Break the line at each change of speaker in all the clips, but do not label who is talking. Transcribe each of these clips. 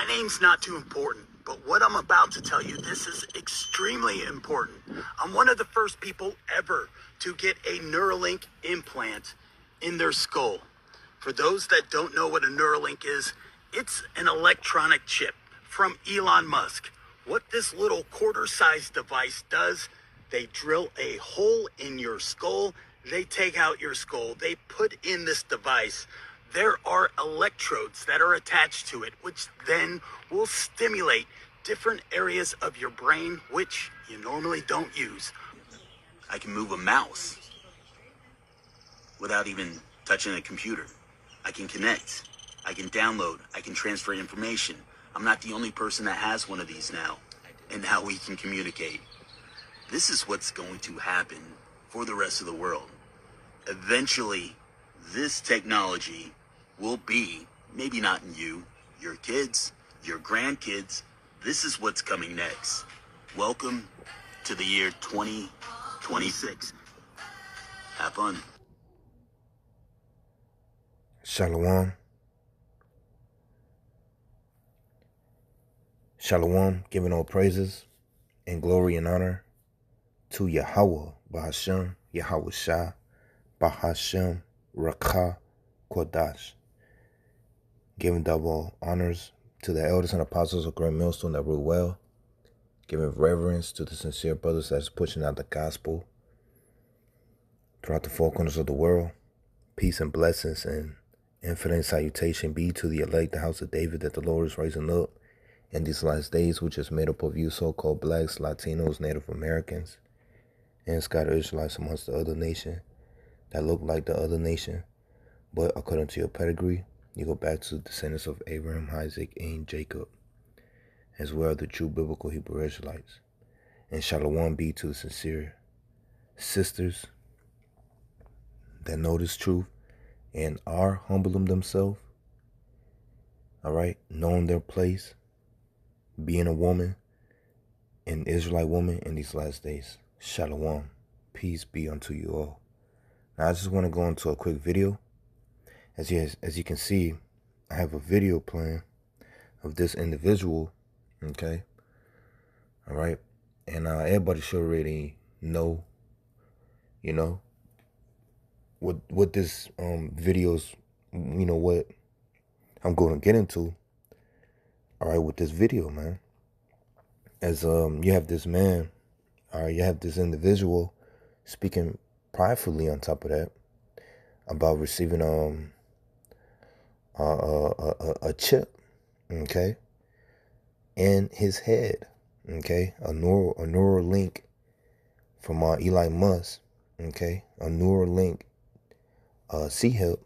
My name's not too important, but what I'm about to tell you, this is extremely important. I'm one of the first people ever to get a Neuralink implant in their skull. For those that don't know what a Neuralink is, it's an electronic chip from Elon Musk. What this little quarter-sized device does, they drill a hole in your skull, they take out your skull, they put in this device. There are electrodes that are attached to it, which then will stimulate different areas of your brain, which you normally don't use. I can move a mouse without even touching a computer. I can connect, I can download, I can transfer information. I'm not the only person that has one of these now, and now we can communicate. This is what's going to happen for the rest of the world. Eventually, this technology will be, maybe not in you, your kids, your grandkids. This is what's coming next. Welcome to the year 2026. Have fun.
Shalom. Shalom, giving all praises and glory and honor to Yahweh, Bahashem, Yahweh Shah, Bahashem, Rakah, Kodash. Giving double honors to the elders and apostles of Great Millstone that rule well. Giving reverence to the sincere brothers that's pushing out the gospel throughout the four corners of the world. Peace and blessings and infinite salutation be to the elect, the house of David that the Lord is raising up in these last days, which is made up of you so-called blacks, Latinos, Native Americans, and Scottish Israelites amongst the other nation that look like the other nation. But according to your pedigree, you go back to the descendants of Abraham, Isaac, and Jacob, as well the true biblical Hebrew Israelites. And shalom be to the sincere sisters that know this truth and are humbling themselves, all right, knowing their place, being a woman, an Israelite woman in these last days. Shalom. Peace be unto you all. Now, I just want to go into a quick video. As you can see, I have a video playing of this individual, okay? All right? And everybody should already know, you know, what this video's, you know, what I'm going to get into, all right, with this video, man. As you have this man, all right, you have this individual speaking pridefully on top of that about receiving a chip, okay, in his head, okay, a neural link from Elon Musk, okay, a neural link C-hip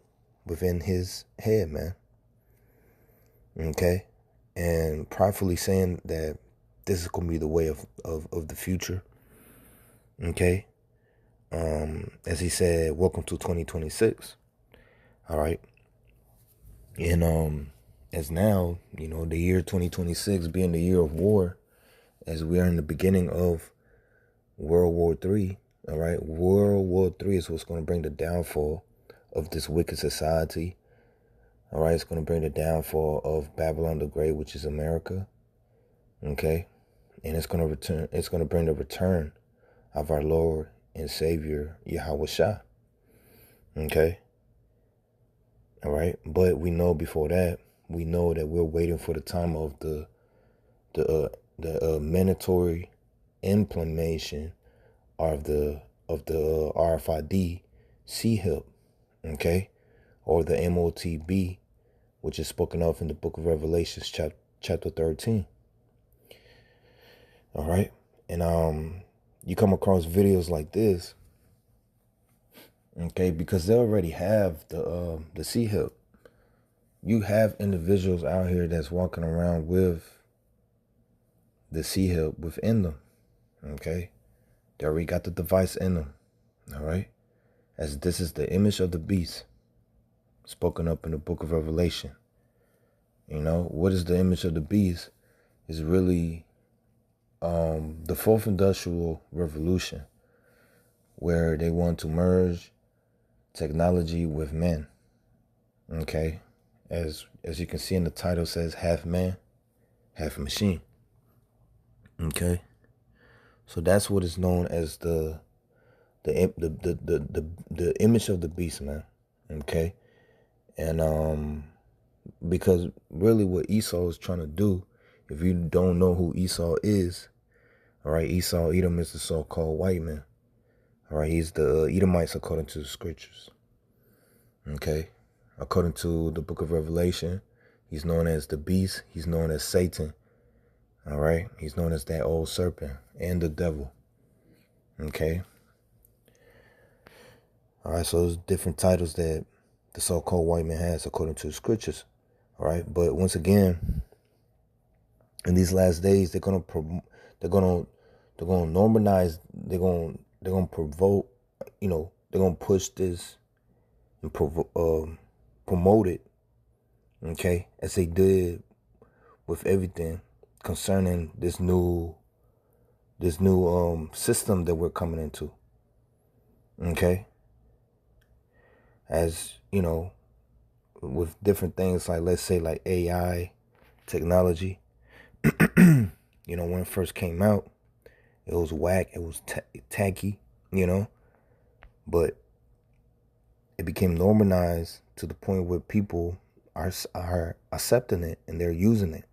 within his head, man, okay, and pridefully saying that this is gonna be the way of the future, okay. As he said, welcome to 2026. All right. And as now, you know, the year 2026 being the year of war, as we are in the beginning of World War III, all right, World War III is what's going to bring the downfall of this wicked society. All right, it's going to bring the downfall of Babylon the Great, which is America. Okay, and it's going to bring the return of our Lord and Savior Yahweh Shah. Okay. All right, but we know before that, we know that we're waiting for the time of the mandatory implementation of the RFID C-hip, okay, or the MOTB, which is spoken of in the book of Revelations, chapter 13. All right, and you come across videos like this, okay, because they already have the C-hip. You have individuals out here that's walking around with the C-hip within them, okay? They already got the device in them, all right? As this is the image of the beast spoken up in the book of Revelation. You know, what is the image of the beast? Is really the fourth industrial revolution, where they want to merge technology with men, okay? As you can see in the title, says half man, half a machine. Okay, so that's what is known as the image of the beast, man. Okay, and because really what Esau is trying to do, if you don't know who Esau is, all right, Esau, Edom is the so-called white man. All right, he's the Edomites according to the scriptures. Okay, according to the book of Revelation, he's known as the beast. He's known as Satan. All right, he's known as that old serpent and the devil. Okay. All right, so there's different titles that the so-called white man has according to the scriptures. All right, but once again, in these last days, they're gonna normalize, they're gonna provoke, they're gonna push this and promote it, okay, as they did with everything concerning this new system that we're coming into, okay, as you know, with different things like, let's say, like AI technology. When it first came out, it was whack, it was tacky, but it became normalized to the point where people are accepting it and they're using it.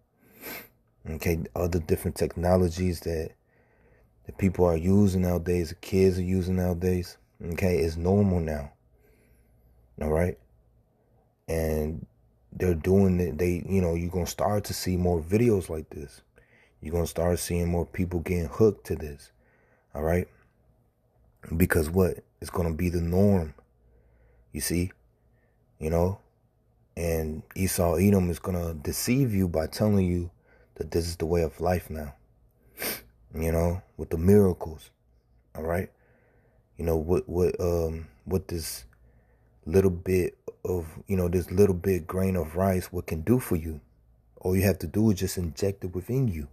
Okay, other different technologies that people are using nowadays, the kids are using nowadays, okay, is normal now. All right, and they're doing it. You're gonna start to see more videos like this. You're gonna start seeing more people getting hooked to this. All right, because what? It's gonna be the norm. You see, and Esau Edom is gonna deceive you by telling you that this is the way of life now. With the miracles. All right, what this little bit of, this little bit grain of rice, what can do for you. All you have to do is just inject it within you,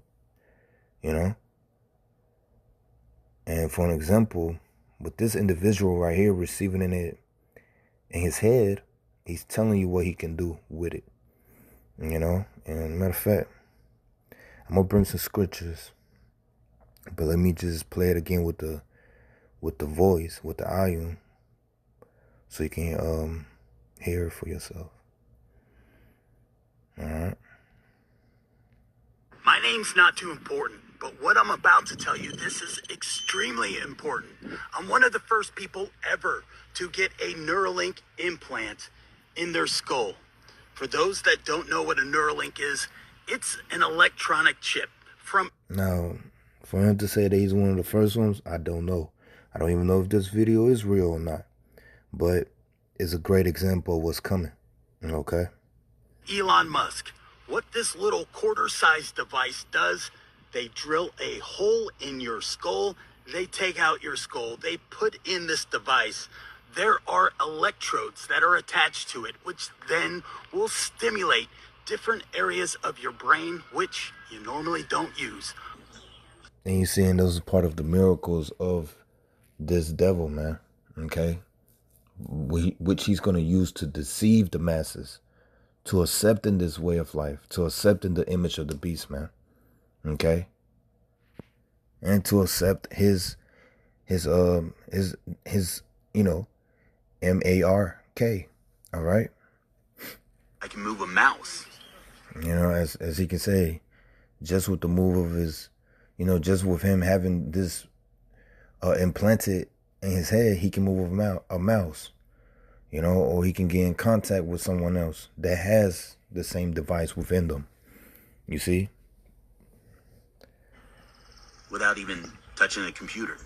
And for an example, with this individual right here receiving it in his head, he's telling you what he can do with it, And matter of fact, I'm gonna bring some scriptures, but let me just play it again with the voice, with the ayun, so you can hear it for yourself. All right.
My name's not too important, but what I'm about to tell you, this is extremely important. I'm one of the first people ever to get a Neuralink implant in their skull. For those that don't know what a Neuralink is, it's an electronic chip from...
Now, for him to say that he's one of the first ones, I don't know. I don't even know if this video is real or not. But it's a great example of what's coming. Okay?
Elon Musk. What this little quarter-sized device does, they drill a hole in your skull, they take out your skull, they put in this device. There are electrodes that are attached to it, which then will stimulate different areas of your brain, which you normally don't use.
And you're seeing those are part of the miracles of this devil, man. Okay? Which he's going to use to deceive the masses, to accepting this way of life, to accepting the image of the beast, man. Okay? And to accept his M-A-R-K. All right?
I can move a mouse.
As he can say, just with the move of his, just with him having this implanted in his head, he can move a mouse, or he can get in contact with someone else that has the same device within them. You see?
Without even touching a computer.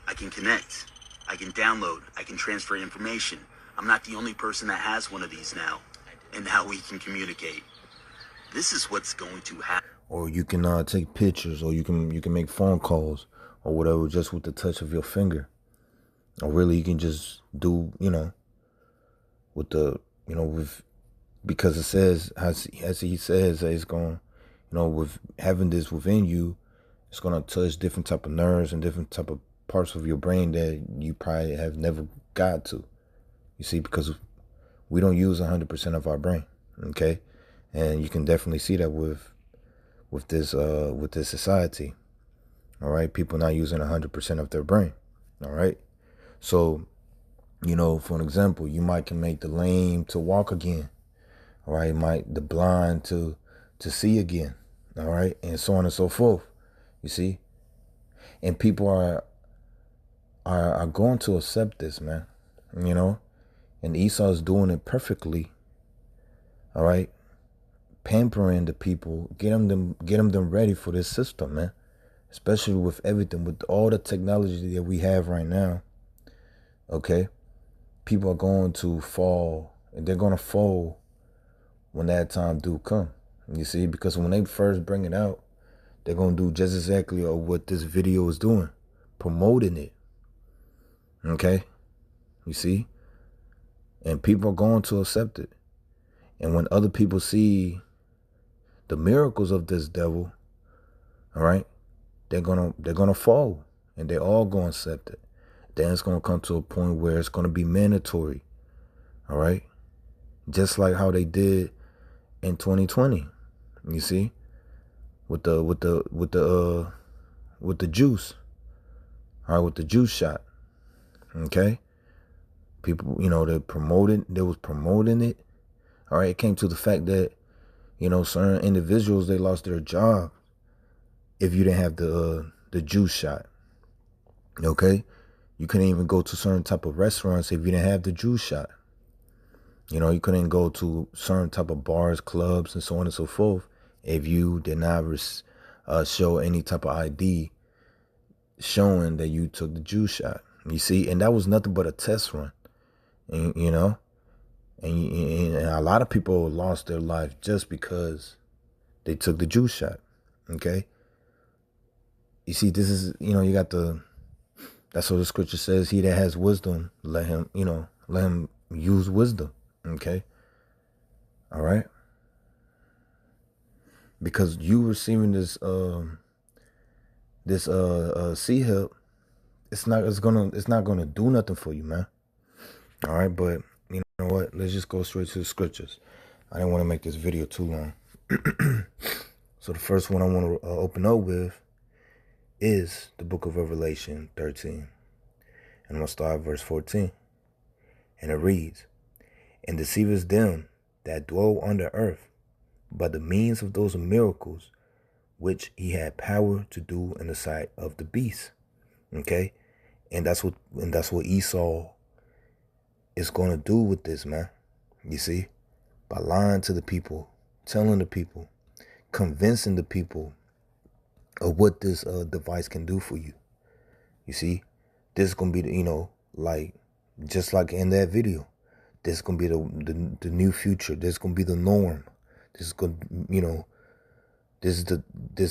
I can connect. I can download. I can transfer information. I'm not the only person that has one of these now. And now we can communicate. This is what's going to happen.
Or you can take pictures, or you can make phone calls, or whatever, just with the touch of your finger. Or really, you can just do, with the, because it says, as he says, that it's going, with having this within you, it's going to touch different type of nerves and different type of parts of your brain that you probably have never got to. You see, because we don't use 100% of our brain, okay? And you can definitely see that with with this society. All right, people not using 100% of their brain. All right, so for an example, you might can make the lame to walk again. All right, might the blind to see again. All right, and so on and so forth. You see, and people are going to accept this, man. And Esau is doing it perfectly. All right, pampering the people, get them ready for this system, man. Especially with everything, with all the technology that we have right now. Okay, people are going to fall, and they're gonna fall when that time do come. You see, because when they first bring it out, they're gonna do just exactly what this video is doing, promoting it. Okay, you see, and people are going to accept it. And when other people see the miracles of this devil, all right, they're gonna fall, and they're all gonna accept it. Then it's gonna come to a point where it's gonna be mandatory. All right, just like how they did in 2020. You see, with the juice. All right, with the juice shot. Okay, people, they was promoting it. All right, it came to the fact that certain individuals, they lost their job if you didn't have the juice shot. Okay, you couldn't even go to certain type of restaurants if you didn't have the juice shot. You couldn't go to certain type of bars, clubs, and so on and so forth if you did not show any type of ID showing that you took the juice shot. You see, and that was nothing but a test run. And, and a lot of people lost their life just because they took the juice shot. Okay. You see, this is, you got that's what the scripture says. He that has wisdom, let him use wisdom. Okay. All right. Because you receiving this sea help, it's not gonna do nothing for you, man. All right, but you know what? Let's just go straight to the scriptures. I didn't want to make this video too long. So the first one I want to open up with is the book of Revelation 13. And I'm going to start at verse 14. And it reads, "And deceiveth them that dwell on the earth by the means of those miracles which he had power to do in the sight of the beast." Okay? And that's what Esau is going to do with this, man. You see? By lying to the people, telling the people, convincing the people of what this device can do for you. You see? This is going to be, just like in that video, this is going to be the new future. This is going to be the norm. This is going to, this is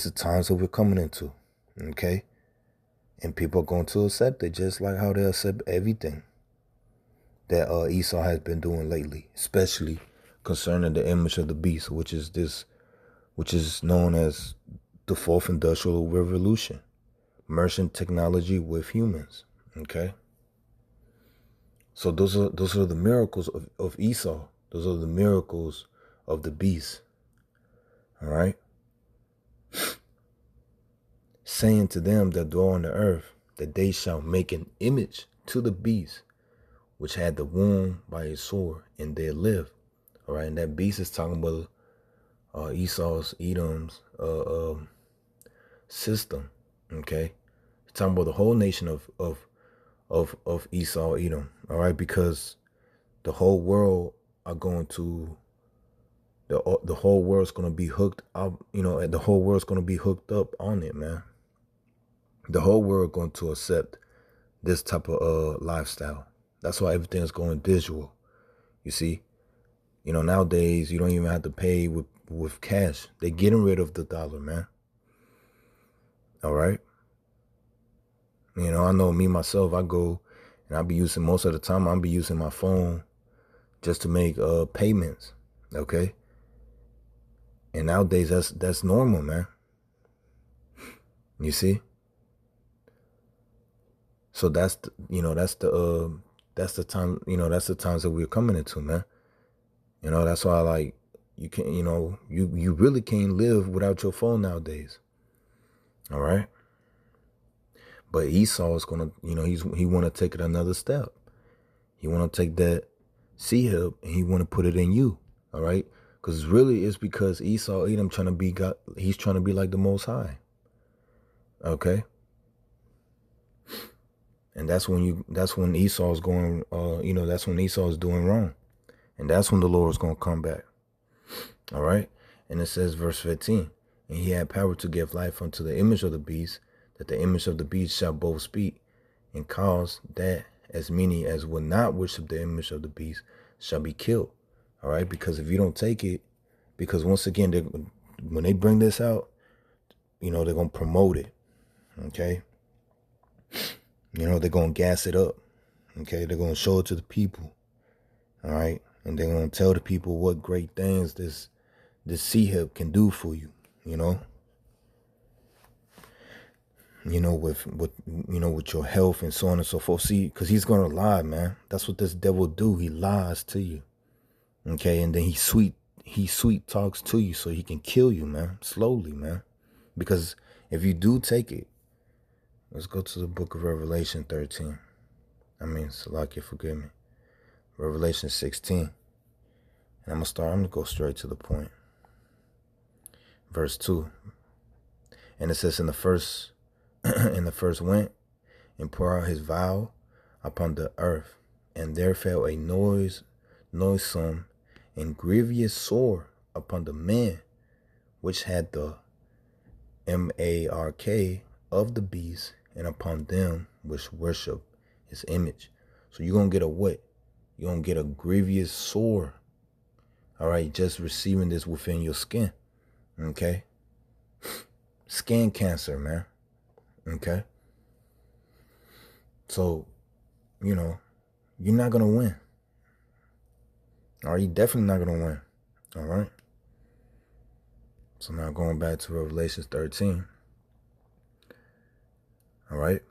the times that we're coming into. Okay? And people are going to accept it just like how they accept everything that Esau has been doing lately, especially concerning the image of the beast, which is known as the fourth industrial revolution, merging technology with humans. Okay. So those are the miracles of Esau. Those are the miracles of the beast. All right. Saying to them that dwell on the earth that they shall make an image to the beast, which had the wound by his sword, and they live. All right, and that beast is talking about Edom's system. Okay, it's talking about the whole nation of Esau, Edom. All right, because the whole world are going to the whole world's going to be hooked up. And the whole world's going to be hooked up on it, man. The whole world going to accept this type of lifestyle. That's why everything is going digital. You see, nowadays you don't even have to pay with cash. They're getting rid of the dollar, man. All right. I know me myself. I go and I'll be using most of the time. I'll be using my phone just to make payments. Okay. And nowadays that's normal, man. You see. So that's the time, that's the times that we're coming into, man. That's why you can, you really can't live without your phone nowadays. All right. But Esau is gonna, he want to take it another step. He want to take that C-hip and he want to put it in you. All right. Because really it's because Esau, Edom trying to be God. He's trying to be like the Most High. Okay. And that's when Esau's going, that's when Esau's doing wrong. And that's when the Lord is going to come back. All right. And it says, verse 15, and he had power to give life unto the image of the beast, that the image of the beast shall both speak, and cause that as many as will not worship the image of the beast shall be killed. All right. Because if you don't take it, because once again, when they bring this out, they're going to promote it. Okay. They're going to gas it up. Okay. They're going to show it to the people. All right. And they're going to tell the people what great things this C-hip can do for you, with your health and so on and so forth. See, because he's going to lie, man. That's what this devil do. He lies to you. Okay. And then he sweet talks to you so he can kill you, man. Slowly, man. Because if you do take it, let's go to the book of Revelation 13. Salakia, forgive me. Revelation 16. And I'm going to go straight to the point. Verse 2. And it says, in the first went and poured out his vial upon the earth, and there fell a noisome and grievous sore upon the man which had the mark of the beast, and upon them which worship his image. So you're going to get a what? You're going to get a grievous sore. All right, just receiving this within your skin. Okay? Skin cancer, man. Okay? So, you're not going to win. Or you're definitely not going to win. All right? So now going back to Revelation 13. All right?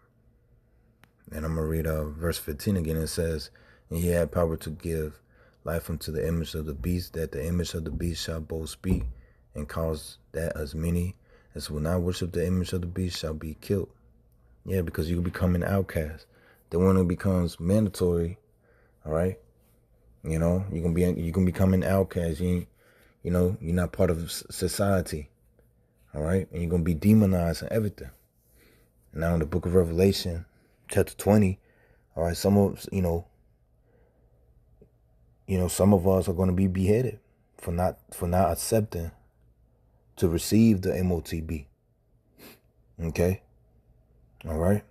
And I'm going to read verse 15 again. It says, and he had power to give life unto the image of the beast, that the image of the beast shall both speak, and cause that as many as will not worship the image of the beast shall be killed. Yeah, because you become an outcast. Then when it becomes mandatory, all right, you can become an outcast. You're not part of society, all right, and you're gonna be demonized and everything. Now in the book of Revelation, chapter 20, all right, some of us are going to be beheaded for not accepting to receive the MOTB. Okay? All right?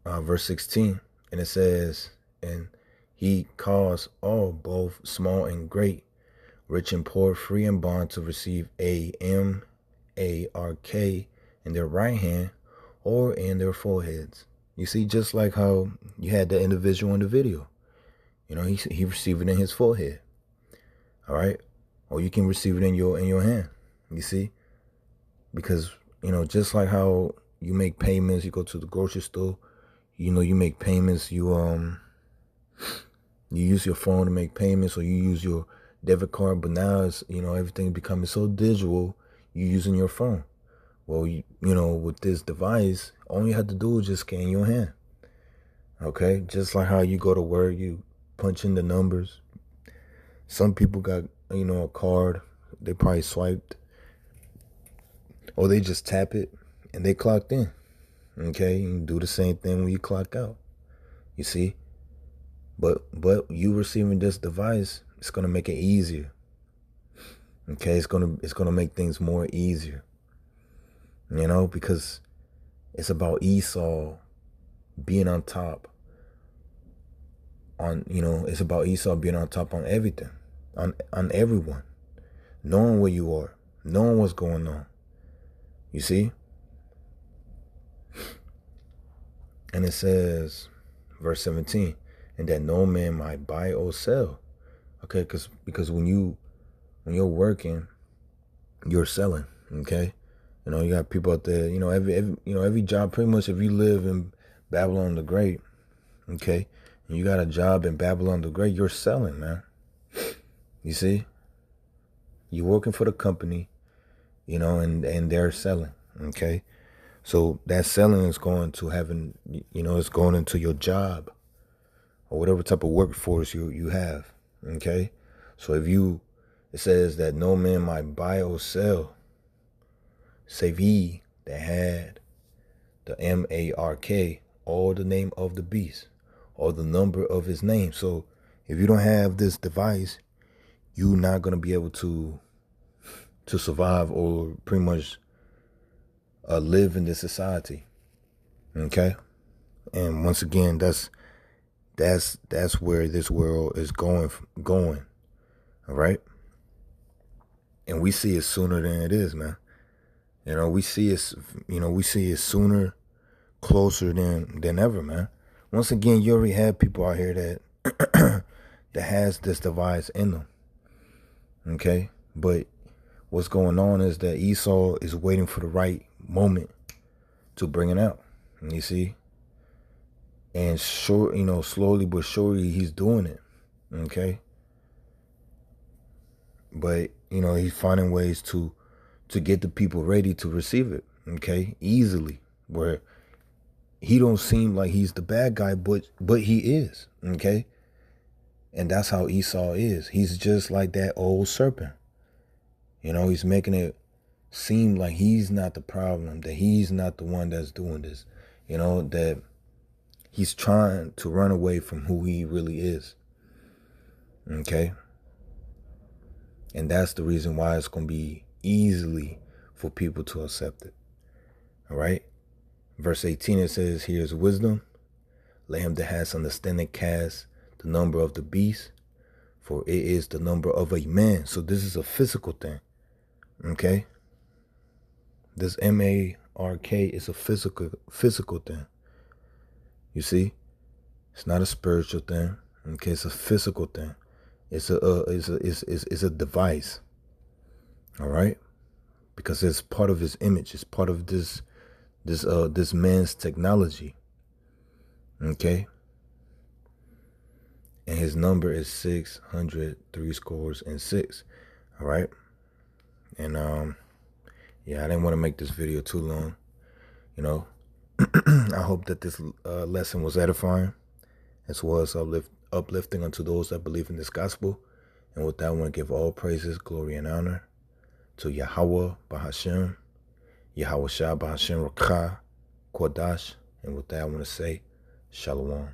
Verse 16, and it says, and he caused all, both small and great, rich and poor, free and bond, to receive a mark in their right hand or in their foreheads. You see, just like how you had the individual in the video. He received it in his forehead. All right? Or you can receive it in your hand. You see? Because, just like how you make payments, you go to the grocery store, you make payments, you use your phone to make payments, or you use your debit card, but now it's, everything becoming so digital, you're using your phone. Well, with this device, all you have to do is just scan your hand. Okay? Just like how you go to work, you punch in the numbers. Some people got, a card, they probably swiped, or they just tap it and they clocked in. Okay? You can do the same thing when you clock out. You see? But you receiving this device, it's gonna make it easier. Okay? It's gonna make things more easier. Because it's about Esau being on top it's about Esau being on top on everything, on everyone, knowing where you are, knowing what's going on. You see? And it says, verse 17, and that no man might buy or sell. Okay, because when you're working, you're selling. Okay? You got people out there, every job, pretty much, if you live in Babylon the Great, okay, You got a job in Babylon the Great, you're selling, man. You see? You're working for the company, you know, and they're selling, okay? So that selling is going to having, you know, it's going into your job or whatever type of workforce you have, okay? So it says that no man might buy or sell save he that had the MARK, or the name of the beast, or the number of his name. So if you don't have this device, you're not going to be able to survive or pretty much live in this society. Okay? And once again, that's where this world is going. All right? And we see it sooner than it is, man. You know, we see it sooner, closer than ever, man. Once again, you already have people out here that that has this device in them. Okay? But what's going on is that Esau is waiting for the right moment to bring it out. You see? And slowly but surely he's doing it. Okay? But, he's finding ways to get the people ready to receive it. Okay? Easily. Where he don't seem like he's the bad guy, but he is. Okay? And that's how Esau is. He's just like that old serpent. He's making it seem like he's not the problem, that he's not the one that's doing this. That he's trying to run away from who he really is. Okay? And that's the reason why it's going to be easily for people to accept it. All right? Verse 18, it says, here's wisdom. Let him that has understanding cast the number of the beast, for it is the number of a man. So this is a physical thing. Okay? This MARK is a physical thing. You see? It's not a spiritual thing. Okay, it's a physical thing. It's a device. All right? Because it's part of his image. It's part of this man's technology. Okay? And his number is 603 All right? And I didn't want to make this video too long. I hope that this lesson was edifying, as well as uplifting unto those that believe in this gospel. And with that, I want to give all praises, glory, and honor to Yahweh Bahashem, Yahweh Shah Bahashem Rakah Kodash. And with that, I want to say Shalom.